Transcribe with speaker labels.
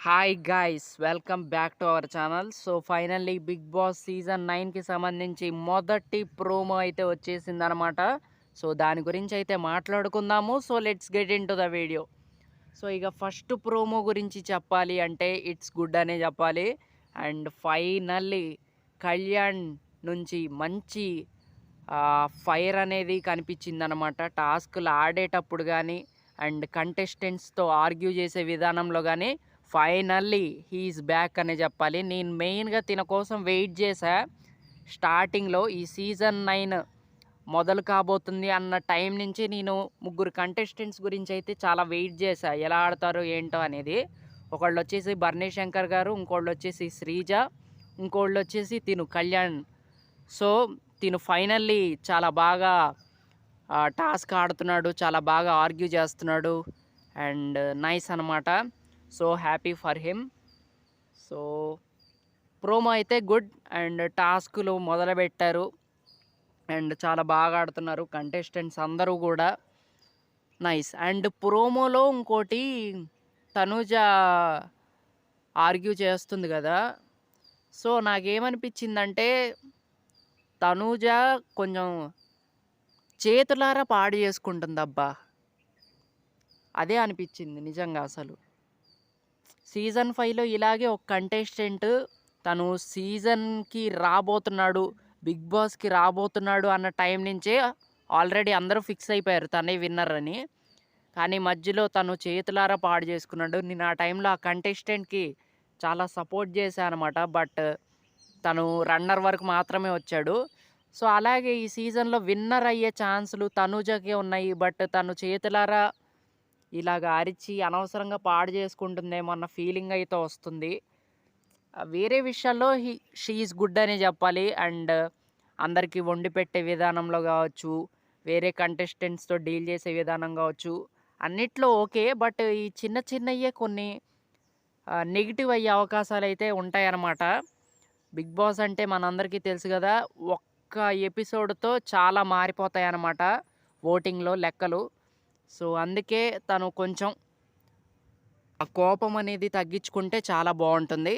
Speaker 1: Hi guys, welcome back to our channel. So finally Bigg Boss season 9కి సంబంధించి మొదటి promo అయితే వచ్చేసిందనమాట. So దాని గురించి అయితే మాట్లాడుకుందాము. So let's get in to the video. So ఇక ఫస్ట్ ప్రోమో గురించి చెప్పాలి అంటే ఇట్స్ గుడ్ అనే చెప్పాలి. అండ్ ఫైనల్లీ కళ్యాణ్ నుంచి మంచి ఫైర్ అనేది కనిపించిందనమాట. టాస్క్లు ఆడేటప్పుడు కానీ అండ్ కంటెస్టెంట్స్తో ఆర్గ్యూ చేసే విధానంలో కానీ ఫైనల్లీ హీఈస్ బ్యాక్ అనే చెప్పాలి. నేను మెయిన్గా తిన కోసం వెయిట్ చేశా. స్టార్టింగ్లో ఈ సీజన్ 9 మొదలు కాబోతుంది అన్న టైం నుంచి నేను ముగ్గురు కంటెస్టెంట్స్ గురించి అయితే చాలా వెయిట్ చేశా, ఎలా ఆడతారో ఏంటో అనేది. ఒకళ్ళు వచ్చేసి భరణి శంకర్ గారు, ఇంకోళ్ళు వచ్చేసి శ్రీజ, ఇంకోళ్ళు వచ్చేసి తిను కళ్యాణ్. సో తిను ఫైనల్లీ చాలా బాగా టాస్క్ ఆడుతున్నాడు, చాలా బాగా ఆర్గ్యూ చేస్తున్నాడు అండ్ నైస్ అనమాట. So happy for him. So promo అయితే గుడ్ అండ్ టాస్కులు మొదలుపెట్టారు అండ్ చాలా బాగా ఆడుతున్నారు కంటెస్టెంట్స్ అందరూ కూడా. నైస్. అండ్ ప్రోమోలో ఇంకోటి తనూజ ఆర్గ్యూ చేస్తుంది కదా. సో నాకేమనిపించిందంటే తనూజ కొంచెం చేతులారా పాడు చేసుకుంటుందబ్బా, అదే అనిపించింది నిజంగా. అసలు సీజన్ 5లో ఇలాగే ఒక కంటెస్టెంట్ తను సీజన్కి రాబోతున్నాడు, బిగ్ బాస్కి రాబోతున్నాడు అన్న టైం నుంచే ఆల్రెడీ అందరూ ఫిక్స్ అయిపోయారు తనే విన్నర్ అని. కానీ మధ్యలో తను చేతులారా పాడు చేసుకున్నాడు. నేను ఆ టైంలో ఆ కంటెస్టెంట్కి చాలా సపోర్ట్ చేశాను అనమాట. బట్ తను రన్నర్ వరకు మాత్రమే వచ్చాడు. సో అలాగే ఈ సీజన్లో విన్నర్ అయ్యే ఛాన్సులు తనూజకే ఉన్నాయి. బట్ తను చేతులారా ఇలాగ అరిచి అనవసరంగా పాడు చేసుకుంటుందేమో అన్న ఫీలింగ్ అయితే వస్తుంది. వేరే విషయాల్లో షీ ఈజ్ గుడ్ అనే చెప్పాలి. అండ్ అందరికీ వండి పెట్టే విధానంలో కావచ్చు, వేరే కంటెస్టెంట్స్తో డీల్ చేసే విధానం కావచ్చు, అన్నిట్లో ఓకే. బట్ ఈ చిన్న చిన్నయ్యే కొన్ని నెగిటివ్ అయ్యే అవకాశాలు అయితే ఉంటాయన్నమాట. బిగ్ బాస్ అంటే మనందరికీ తెలుసు కదా, ఒక్క ఎపిసోడ్తో చాలా మారిపోతాయి అన్నమాట ఓటింగ్లో లెక్కలు. సో అందుకే తను కొంచెం ఆ కోపం అనేది తగ్గించుకుంటే చాలా బాగుంటుంది.